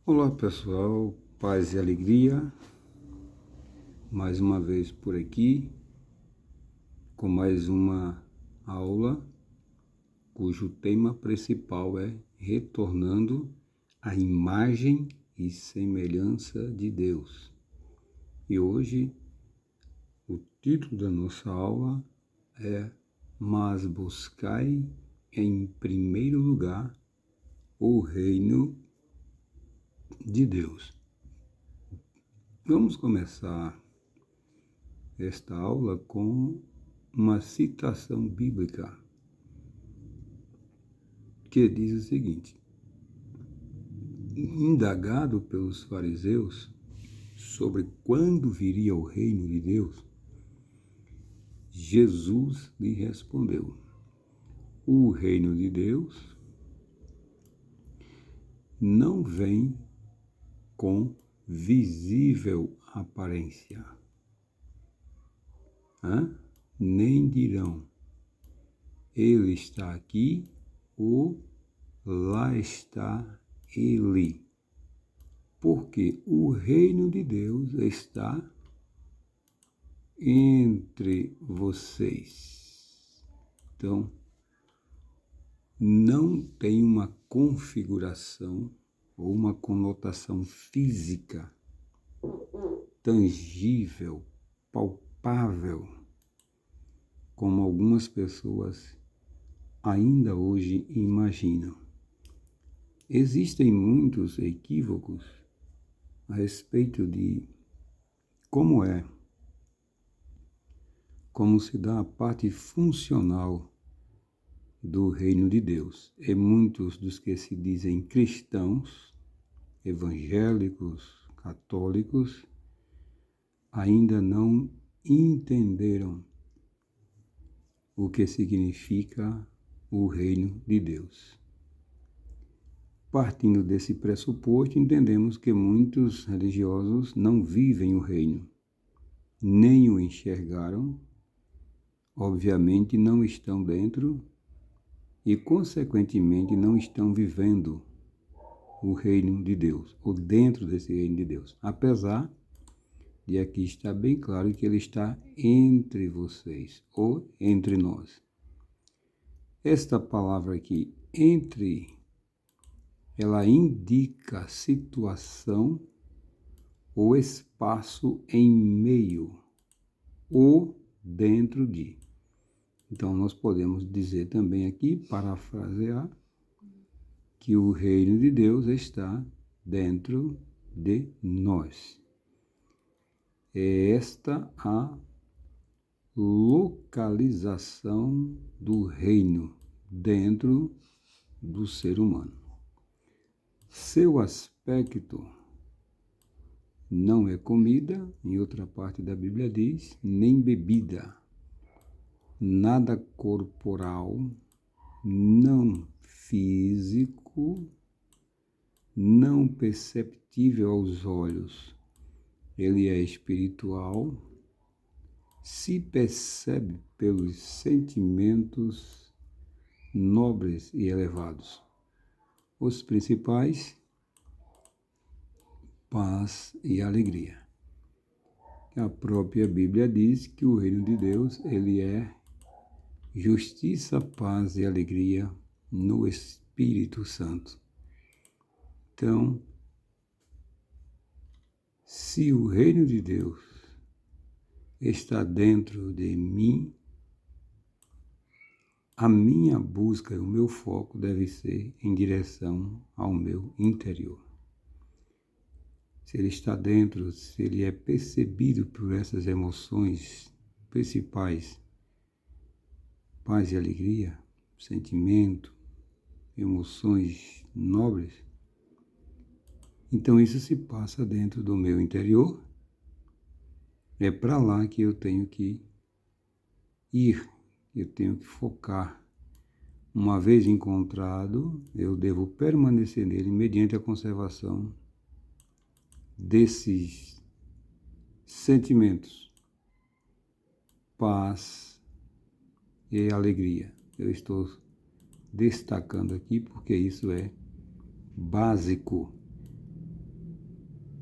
Olá pessoal, paz e alegria, mais uma vez por aqui, com mais uma aula, cujo tema principal é Retornando à Imagem e Semelhança de Deus. E hoje, o título da nossa aula é Mas buscai em primeiro lugar o reino de Deus. Vamos começar esta aula com uma citação bíblica que diz o seguinte: indagado pelos fariseus sobre quando viria o reino de Deus, Jesus lhe respondeu: o reino de Deus não vem com visível aparência, nem dirão, ele está aqui ou lá está ele, porque o reino de Deus está entre vocês. Então, não tem uma configuração ou uma conotação física, tangível, palpável, como algumas pessoas ainda hoje imaginam. Existem muitos equívocos a respeito de como se dá a parte funcional do reino de Deus. E muitos dos que se dizem cristãos, evangélicos, católicos, ainda não entenderam o que significa o reino de Deus. Partindo desse pressuposto, entendemos que muitos religiosos não vivem o reino, nem o enxergaram, obviamente não estão dentro e, consequentemente, não estão vivendo o reino de Deus, ou dentro desse reino de Deus, apesar de aqui estar bem claro que ele está entre vocês, ou entre nós. Esta palavra aqui, entre, ela indica situação ou espaço em meio, ou dentro de. Então, nós podemos dizer também aqui, parafrasear, que o reino de Deus está dentro de nós. É esta a localização do reino dentro do ser humano. Seu aspecto não é comida, em outra parte da Bíblia diz, nem bebida, nada corporal, não físico, não perceptível aos olhos. Ele é espiritual, se percebe pelos sentimentos nobres e elevados. Os principais, paz e alegria. A própria Bíblia diz que o reino de Deus, ele é justiça, paz e alegria no Espírito Santo. Então, se o reino de Deus está dentro de mim, a minha busca, o meu foco deve ser em direção ao meu interior. Se ele está dentro, se ele é percebido por essas emoções principais, paz e alegria, sentimento, emoções nobres, então isso se passa dentro do meu interior. É para lá que eu tenho que ir, eu tenho que focar. Uma vez encontrado, eu devo permanecer nele mediante a conservação desses sentimentos, paz e alegria. Eu estou destacando aqui porque isso é básico.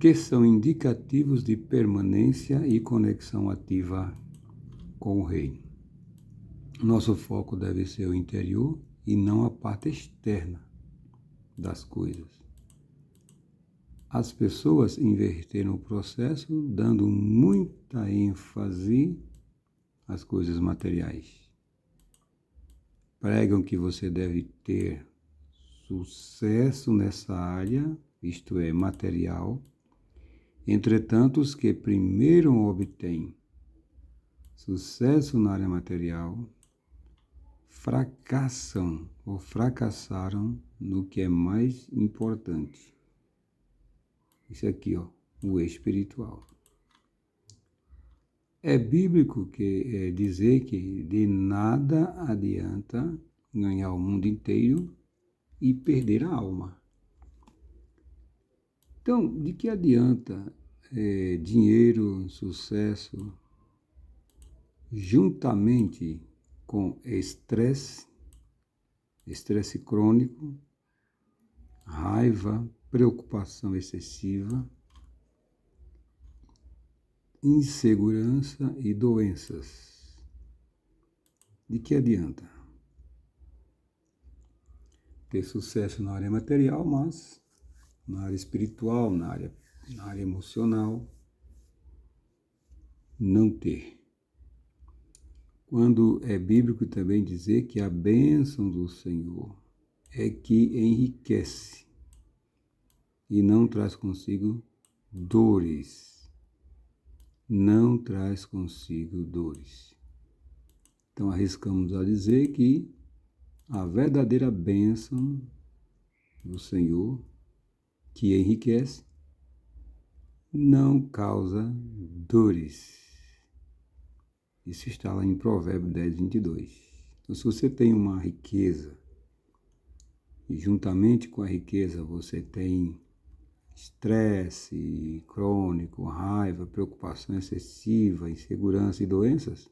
que são indicativos de permanência e conexão ativa com o reino. Nosso foco deve ser o interior e não a parte externa das coisas. As pessoas inverteram o processo, dando muita ênfase às coisas materiais. Pregam que você deve ter sucesso nessa área, isto é, material. Entretanto, os que primeiro obtêm sucesso na área material fracassam ou fracassaram no que é mais importante. Isso aqui, o espiritual. É bíblico dizer que de nada adianta ganhar o mundo inteiro e perder a alma. Então, de que adianta dinheiro, sucesso, juntamente com estresse crônico, raiva, preocupação excessiva, insegurança e doenças? De que adianta ter sucesso na área material, mas na área espiritual, na área emocional, não ter? Quando é bíblico também dizer que a bênção do Senhor é que enriquece e não traz consigo dores. Não traz consigo dores. Então arriscamos a dizer que a verdadeira bênção do Senhor, que enriquece, não causa dores. Isso está lá em Provérbios 10, 22. Então, se você tem uma riqueza, e juntamente com a riqueza você tem estresse crônico, raiva, preocupação excessiva, insegurança e doenças,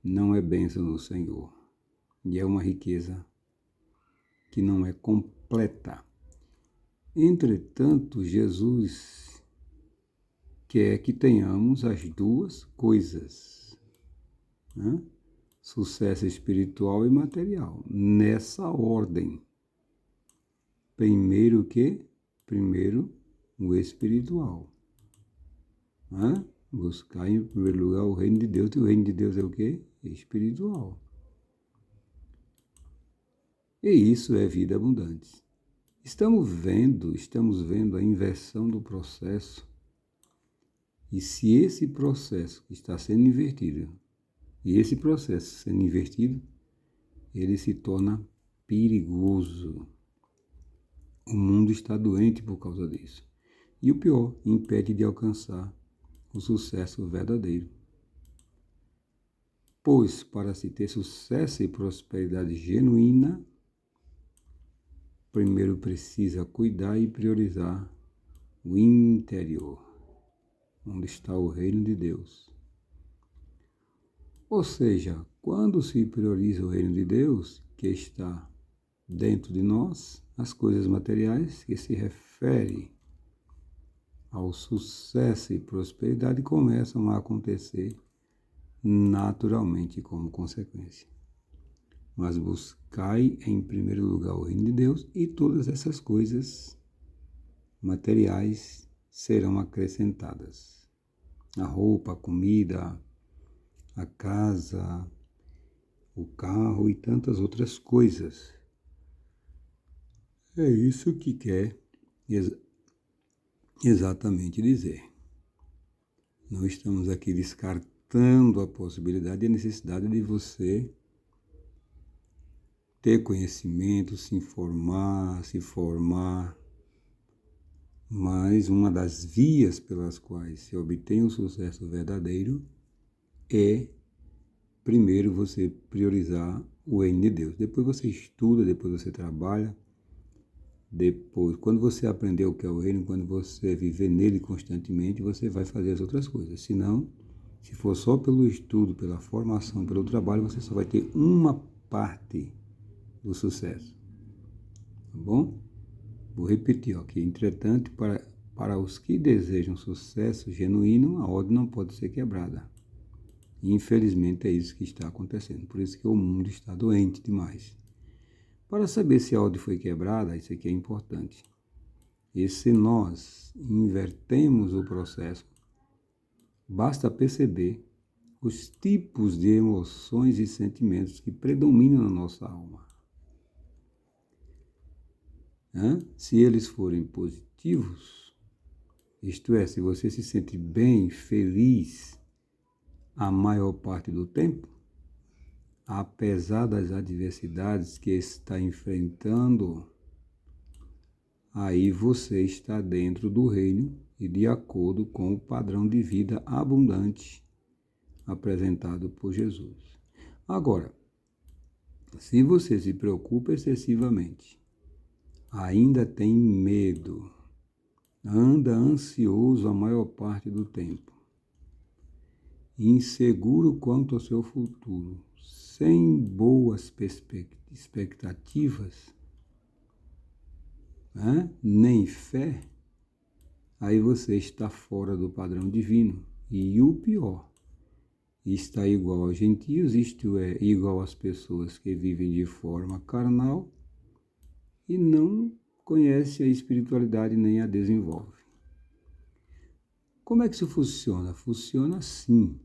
não é bênção do Senhor. E é uma riqueza que não é completa. Entretanto, Jesus quer que tenhamos as duas coisas, né? Sucesso espiritual e material, nessa ordem. Primeiro o quê? Primeiro o espiritual. Né? Buscar em primeiro lugar o reino de Deus, e o reino de Deus é o quê? Espiritual. E isso é vida abundante. Estamos vendo a inversão do processo. E se esse processo está sendo invertido, e esse processo sendo invertido, ele se torna perigoso. O mundo está doente por causa disso. E o pior, impede de alcançar o sucesso verdadeiro. Pois, para se ter sucesso e prosperidade genuína, primeiro precisa cuidar e priorizar o interior, onde está o reino de Deus. Ou seja, quando se prioriza o reino de Deus, que está dentro de nós, as coisas materiais que se refere ao sucesso e prosperidade começam a acontecer naturalmente como consequência. Mas buscai em primeiro lugar o reino de Deus e todas essas coisas materiais serão acrescentadas. A roupa, a comida, a casa, o carro e tantas outras coisas. É isso que quer exatamente dizer. Não estamos aqui descartando a possibilidade e a necessidade de você ter conhecimento, se informar, se formar, mas uma das vias pelas quais se obtém o sucesso verdadeiro é, primeiro, você priorizar o reino de Deus. Depois você estuda, depois você trabalha, depois, quando você aprender o que é o reino, quando você viver nele constantemente, você vai fazer as outras coisas. Senão, se for só pelo estudo, pela formação, pelo trabalho, você só vai ter uma parte do sucesso. Tá bom? Vou repetir, que entretanto, para os que desejam sucesso genuíno, a ordem não pode ser quebrada. E, infelizmente, é isso que está acontecendo. Por isso que o mundo está doente demais. Para saber se a ordem foi quebrada, isso aqui é importante. E se nós invertemos o processo, basta perceber os tipos de emoções e sentimentos que predominam na nossa alma. Se eles forem positivos, isto é, se você se sente bem, feliz a maior parte do tempo, apesar das adversidades que está enfrentando, aí você está dentro do reino e de acordo com o padrão de vida abundante apresentado por Jesus. Agora, se você se preocupa excessivamente, ainda tem medo, anda ansioso a maior parte do tempo, inseguro quanto ao seu futuro, sem boas expectativas, nem fé, aí você está fora do padrão divino. E o pior, está igual aos gentios, isto é, igual às pessoas que vivem de forma carnal e não conhece a espiritualidade nem a desenvolve. Como é que isso funciona? Funciona assim.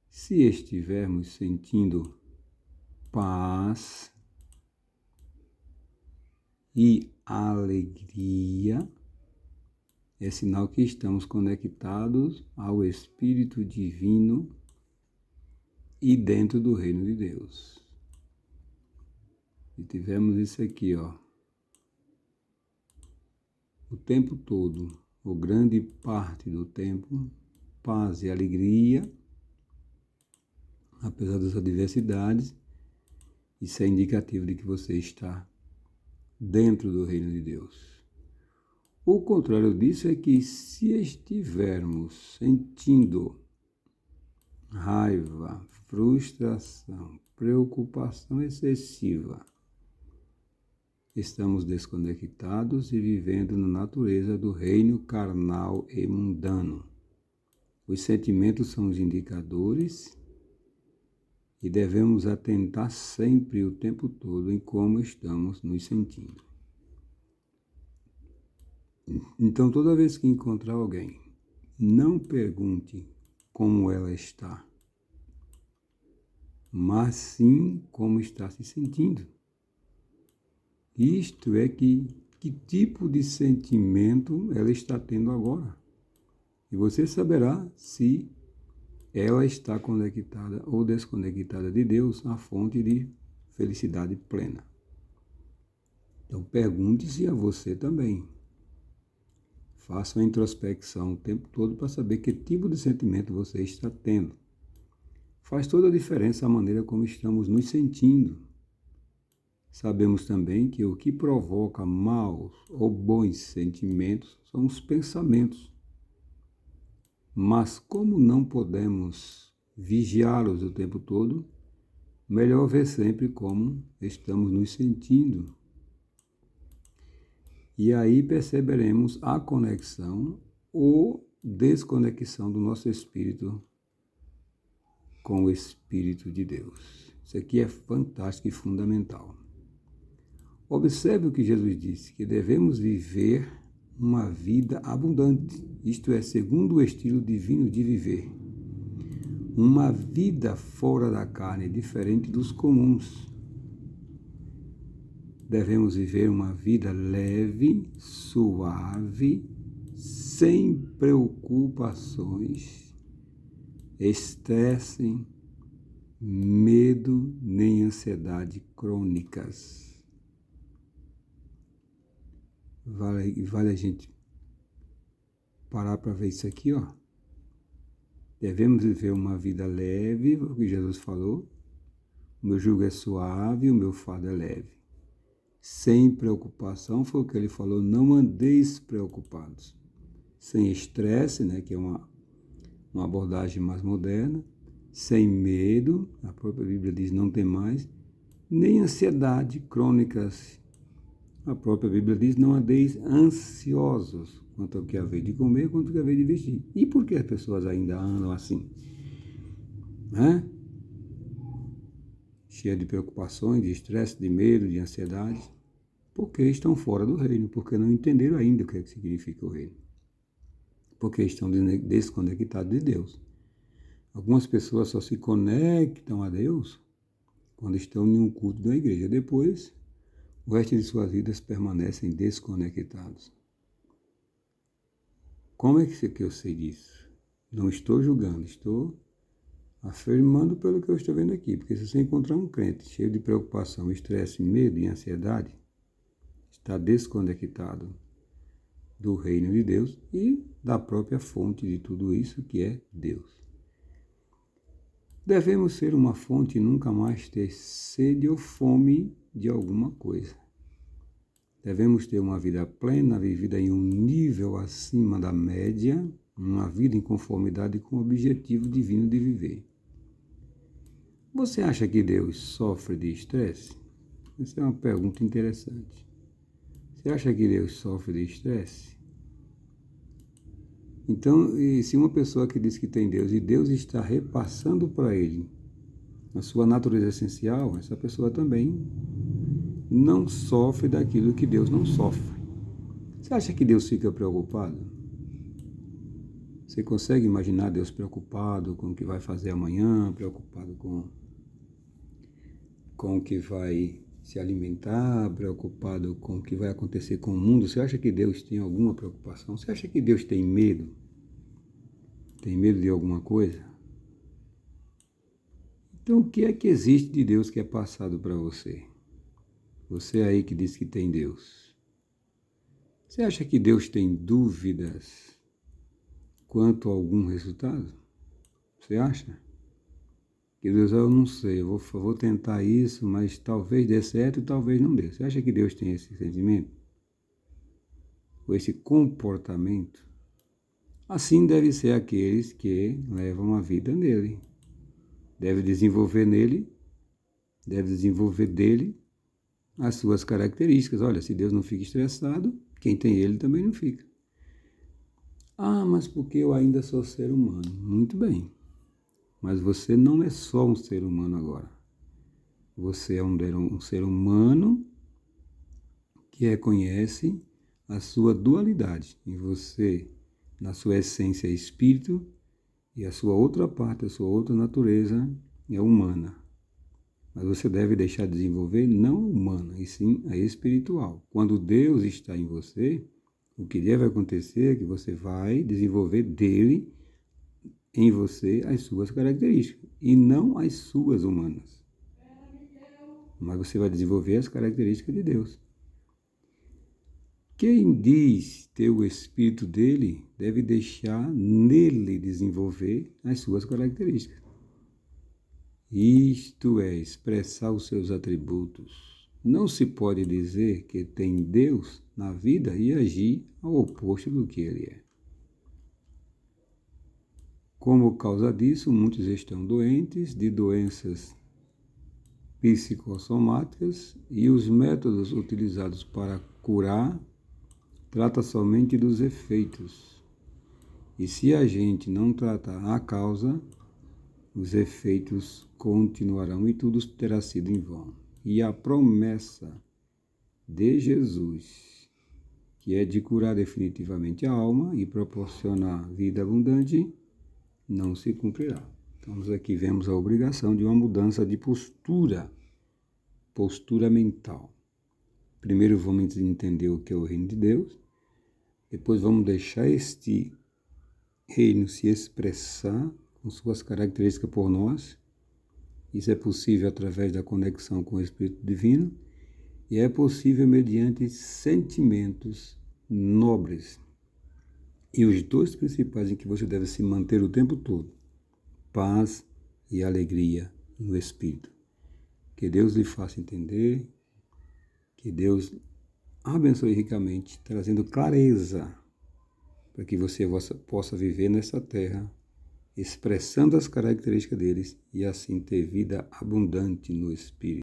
Se estivermos sentindo paz e alegria, é sinal que estamos conectados ao Espírito Divino e dentro do reino de Deus. E tivemos isso aqui, o tempo todo, ou grande parte do tempo, paz e alegria, apesar das adversidades, isso é indicativo de que você está dentro do reino de Deus. O contrário disso é que se estivermos sentindo raiva, frustração, preocupação excessiva, estamos desconectados e vivendo na natureza do reino carnal e mundano. Os sentimentos são os indicadores e devemos atentar sempre o tempo todo em como estamos nos sentindo. Então, toda vez que encontrar alguém, não pergunte como ela está, mas sim como está se sentindo. Isto é, que tipo de sentimento ela está tendo agora. E você saberá se ela está conectada ou desconectada de Deus, a fonte de felicidade plena. Então pergunte-se a você também. Faça uma introspecção o tempo todo para saber que tipo de sentimento você está tendo. Faz toda a diferença a maneira como estamos nos sentindo. Sabemos também que o que provoca maus ou bons sentimentos são os pensamentos. Mas como não podemos vigiá-los o tempo todo, melhor ver sempre como estamos nos sentindo. E aí perceberemos a conexão ou desconexão do nosso espírito com o Espírito de Deus. Isso aqui é fantástico e fundamental. Observe o que Jesus disse, que devemos viver uma vida abundante, isto é, segundo o estilo divino de viver. Uma vida fora da carne, diferente dos comuns. Devemos viver uma vida leve, suave, sem preocupações, estresse, medo nem ansiedade crônicas. Vale a gente parar para ver isso aqui, Devemos viver uma vida leve, o que Jesus falou. O meu jugo é suave, o meu fardo é leve. Sem preocupação, foi o que ele falou, não andeis preocupados. Sem estresse, que é uma abordagem mais moderna. Sem medo, a própria Bíblia diz não tem mais. Nem ansiedade crônicas, A própria Bíblia diz, não andeis ansiosos quanto ao que haver de comer, quanto ao que haver de vestir. E por que as pessoas ainda andam assim? Né? Cheia de preocupações, de estresse, de medo, de ansiedade, porque estão fora do reino, porque não entenderam ainda o que é que significa o reino, porque estão desconectados de Deus. Algumas pessoas só se conectam a Deus quando estão em um culto da igreja. Depois, o resto de suas vidas permanecem desconectados. Como é que eu sei disso? Não estou julgando, estou afirmando pelo que eu estou vendo aqui, porque se você encontrar um crente cheio de preocupação, estresse, medo e ansiedade, está desconectado do reino de Deus e da própria fonte de tudo isso, que é Deus. Devemos ser uma fonte e nunca mais ter sede ou fome de alguma coisa. Devemos ter uma vida plena, vivida em um nível acima da média, uma vida em conformidade com o objetivo divino de viver. Você acha que Deus sofre de estresse? Essa é uma pergunta interessante. Você acha que Deus sofre de estresse? Então, se uma pessoa que diz que tem Deus e Deus está repassando para ele a sua natureza essencial, essa pessoa também não sofre daquilo que Deus não sofre. Você acha que Deus fica preocupado? Você consegue imaginar Deus preocupado com o que vai fazer amanhã, preocupado com o que vai se alimentar, preocupado com o que vai acontecer com o mundo? Você acha que Deus tem alguma preocupação? Você acha que Deus tem medo? Tem medo de alguma coisa? Então, o que é que existe de Deus que é passado para você? Você aí que diz que tem Deus. Você acha que Deus tem dúvidas quanto a algum resultado? Você acha? Que Deus, eu não sei, eu vou tentar isso, mas talvez dê certo e talvez não dê. Você acha que Deus tem esse sentimento? Ou esse comportamento? Assim deve ser aqueles que levam a vida nele. Deve desenvolver dele as suas características. Olha, se Deus não fica estressado, quem tem ele também não fica. Ah, mas porque eu ainda sou ser humano. Muito bem. Mas você não é só um ser humano agora. Você é um ser humano que reconhece a sua dualidade. Em você, na sua essência, é espírito, e a sua outra parte, a sua outra natureza é humana. Mas você deve deixar de desenvolver não a humana, e sim a espiritual. Quando Deus está em você, o que deve acontecer é que você vai desenvolver dele em você as suas características, e não as suas humanas. Mas você vai desenvolver as características de Deus. Quem diz ter o Espírito dele, deve deixar nele desenvolver as suas características. Isto é, expressar os seus atributos. Não se pode dizer que tem Deus na vida e agir ao oposto do que ele é. Como causa disso, muitos estão doentes de doenças psicossomáticas e os métodos utilizados para curar trata somente dos efeitos. E se a gente não tratar a causa, os efeitos continuarão e tudo terá sido em vão. E a promessa de Jesus, que é de curar definitivamente a alma e proporcionar vida abundante, não se cumprirá. Então, aqui vemos a obrigação de uma mudança de postura mental. Primeiro vamos entender o que é o reino de Deus, depois vamos deixar este reino se expressar com suas características por nós. Isso é possível através da conexão com o Espírito Divino e é possível mediante sentimentos nobres. E os dois principais em que você deve se manter o tempo todo: paz e alegria no Espírito. Que Deus lhe faça entender, que Deus abençoe ricamente, trazendo clareza para que você possa viver nessa terra, expressando as características deles e assim ter vida abundante no Espírito.